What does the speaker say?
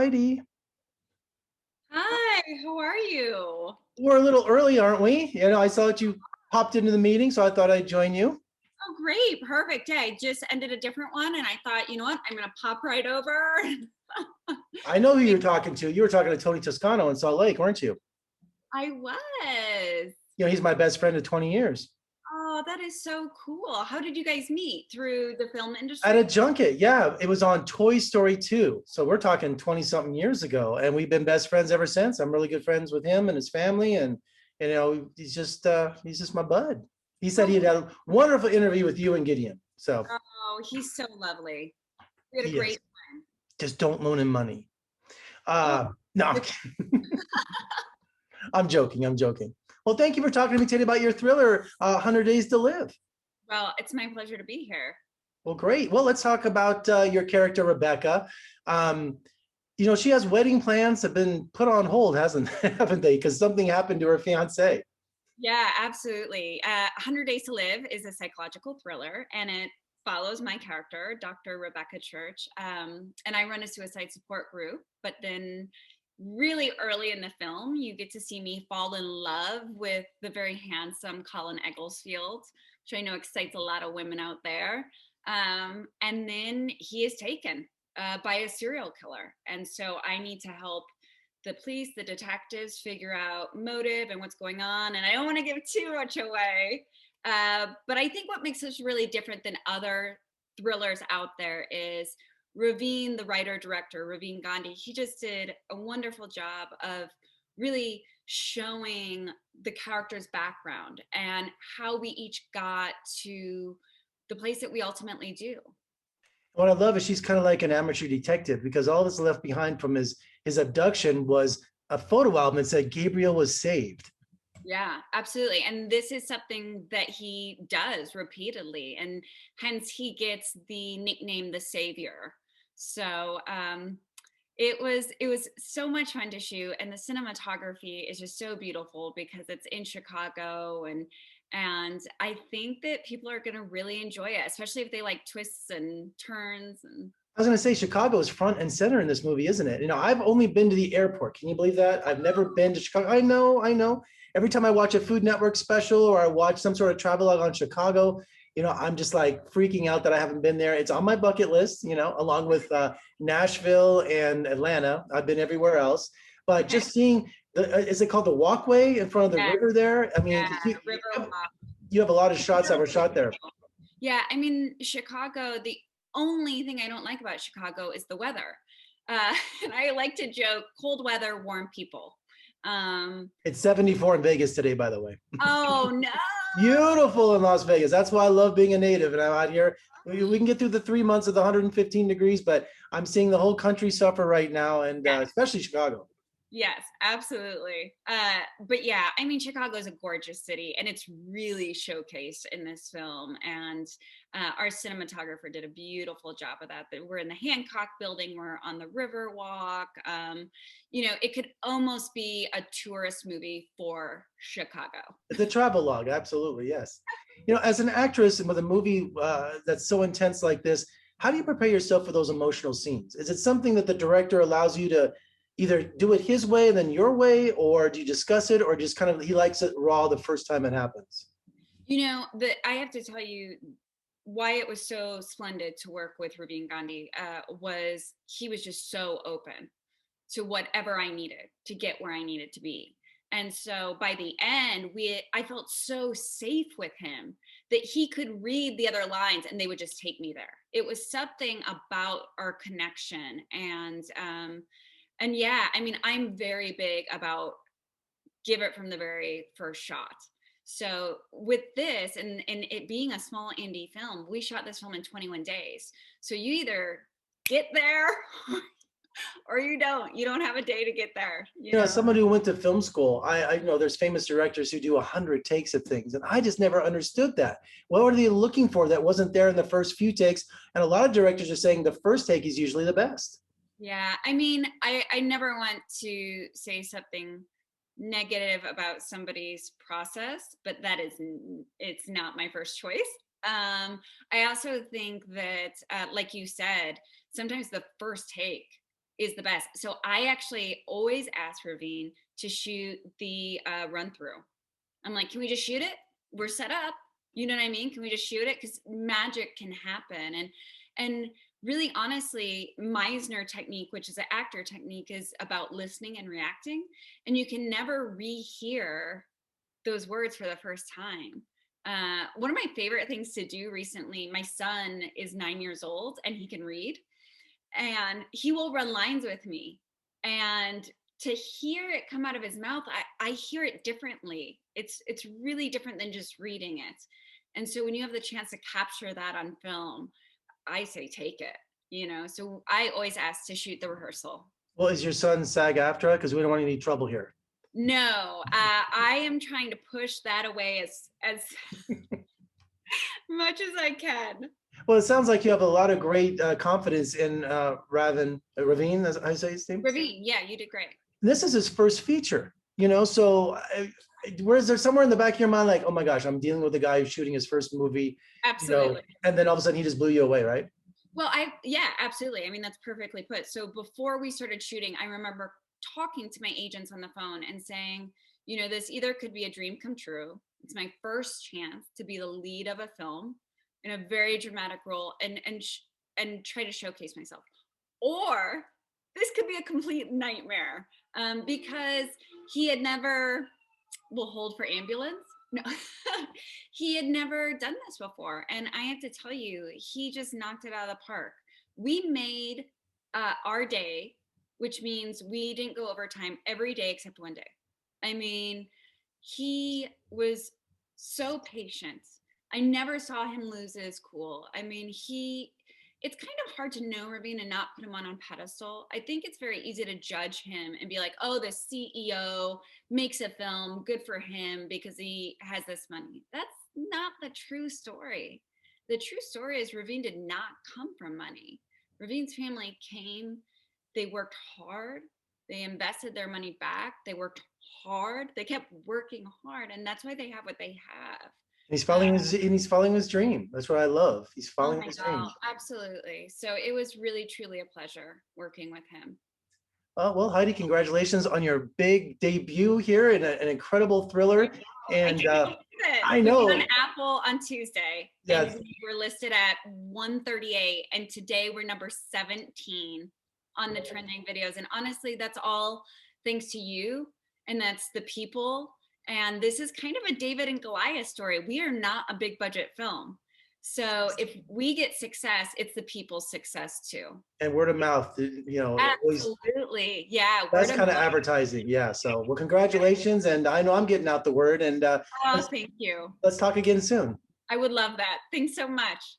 Heidi. Hi, how are you? We're a little early, aren't we? I saw that you popped into the meeting, so I thought I'd join you. Oh, great. Perfect. Yeah, I just ended a different one and I thought, you know what? I'm going to pop right over. I know who you're talking to. You were talking to Tony Toscano in Salt Lake, weren't you? I was. He's my best friend of 20 years. Oh, that is so cool. How did you guys meet? Through the film At a industry? junket, yeah. It was on Toy Story 2. So we're talking 20 something years ago. And we've been best friends ever since. I'm really good friends with him and his family. And he's just my bud. He said he Oh, had a wonderful interview with you and Gideon. So oh, he's so lovely. We had a he is. great Just don't loan him money. time. No, Oh, I'm joking. I'm joking. Well, thank you for talking to me today about your thriller, 100 Days to Live. well, it's my pleasure to be here. Well, great. Well, let's talk about your character, Rebecca. Um, she has wedding plans have been put on hold, hasn't haven't they? Because something happened to her fiance. Yeah, absolutely. 100 Days to Live is a psychological thriller, and it follows my character, Dr. Rebecca Church. And I run a suicide support group. But then, really early in the film, you get to see me fall in love with the very handsome Colin Egglesfield, which I know excites a lot of women out there. And then he is taken by a serial killer. And so I need to help the police, the detectives figure out motive and what's going on. And I don't want to give too much away. But I think what makes us really different than other thrillers out there is Raveen, the writer director, Raveen Gandhi, he just did a wonderful job of really showing the character's background and how we each got to the place that we ultimately do. What I love is she's kind of like an amateur detective because all that's left behind from his abduction was a photo album that said Gabriel was saved. Yeah, absolutely. And this is something that he does repeatedly, and hence he gets the nickname the Savior. So it was so much fun to shoot, and the cinematography is just so beautiful because it's in Chicago, and I think that people are going to really enjoy it, especially if they like twists and turns and I was going to say Chicago is front and center in this movie, isn't it? I've only been to the airport. Can you believe that? I've never been to Chicago. I know. Every time I watch a Food Network special or I watch some sort of travelogue on Chicago, I'm just like freaking out that I haven't been there. It's on my bucket list, along with Nashville and Atlanta. I've been everywhere else, but okay. just seeing is it called the walkway in front of the Yeah, river there? I mean, yeah, 'cause you, you have, Riverwalk. you have a lot of shots that were shot there. Yeah, I mean, Chicago, the only thing I don't like about Chicago is the weather. And I like to joke cold weather, warm people. Um, It's 74 in Vegas today, by the way. oh no. Beautiful in Las Vegas. That's why I love being a native. And I'm out here. We can get through the 3 months of the 115 degrees, but I'm seeing the whole country suffer right now, and Yes, especially Chicago. yes, absolutely. But yeah, I mean, Chicago is a gorgeous city, and it's really showcased in this film. And our cinematographer did a beautiful job of that. We're in the Hancock Building. We're on the Riverwalk. It could almost be a tourist movie for Chicago. It's a travel log, absolutely, yes. As an actress and with a movie that's so intense like this, how do you prepare yourself for those emotional scenes? Is it something that the director allows you to either do it his way and then your way, or do you discuss it, or just kind of he likes it raw the first time it happens? That I have to tell you why it was so splendid to work with Raveen Gandhi was he was just so open to whatever I needed to get where I needed to be. And so by the end, I felt so safe with him that he could read the other lines and they would just take me there. It was something about our connection. And yeah, I mean, I'm very big about give it from the very first shot. So with this and it being a small indie film, we shot this film in 21 days. So you either get there or you don't. You don't have a day to get there, you As know? someone who went to film school, I know there's famous directors who do 100 takes of things, and I just never understood that. What were they looking for that wasn't there in the first few takes? And a lot of directors are saying the first take is usually the best. Yeah. I mean, I never want to say something negative about somebody's process, but it's not my first choice. I also think that, like you said, sometimes the first take is the best. So I actually always ask Raveen to shoot the run through. I'm like, can we just shoot it? We're set up. You know what I mean? Can we just shoot it? Because magic can happen. And really, honestly, Meisner technique, which is an actor technique, is about listening and reacting. And you can never rehear those words for the first time. One of my favorite things to do recently, my son is 9 years old and he can read, and he will run lines with me. And to hear it come out of his mouth, I hear it differently. It's really different than just reading it. And so when you have the chance to capture that on film, I say take it, you know. So I always ask to shoot the rehearsal. Well, is your son SAG-AFTRA? Because we don't want any trouble here. No, I am trying to push that away as much as I can. Well, it sounds like you have a lot of great confidence in Raveen, as I say his name. Raveen, yeah, you did great. This is his first feature, you know, so where's there somewhere in the back of your mind like, oh my gosh, I'm dealing with a guy who's shooting his first movie, Absolutely. you know, and then all of a sudden he just blew you away, right? Well, yeah, absolutely. I mean, that's perfectly put. So before we started shooting, I remember talking to my agents on the phone and saying, you know, this either could be a dream come true. It's my first chance to be the lead of a film in a very dramatic role and try to showcase myself. Or this could be a complete nightmare, because he had never, we'll hold for ambulance. No, he had never done this before. And I have to tell you, he just knocked it out of the park. We made our day, which means we didn't go overtime every day except one day. I mean, he was so patient. I never saw him lose his cool. I mean, it's kind of hard to know Raveen and not put him on pedestal. I think it's very easy to judge him and be like, oh, the CEO makes a film, good for him because he has this money. That's not the true story. The true story is Raveen did not come from money. Raveen's family came, they worked hard, they invested their money back, they worked hard, they kept working hard, and that's why they have what they have. He's following his dream. That's what I love. He's following his dream. Absolutely. So it was really, truly a pleasure working with him. Well, Heidi, congratulations on your big debut here in an incredible thriller. And I know. We were on Apple on Tuesday. Yes. And we were listed at 138, and today we're number 17 on the trending videos. And honestly, that's all thanks to you, and that's the people. And this is kind of a David and Goliath story. We are not a big budget film. So if we get success, it's the people's success too. And word of mouth, you know. Absolutely. Yeah. That's kind of advertising. Yeah. So, well, congratulations. And I know I'm getting out the word. And thank you. Let's talk again soon. I would love that. Thanks so much.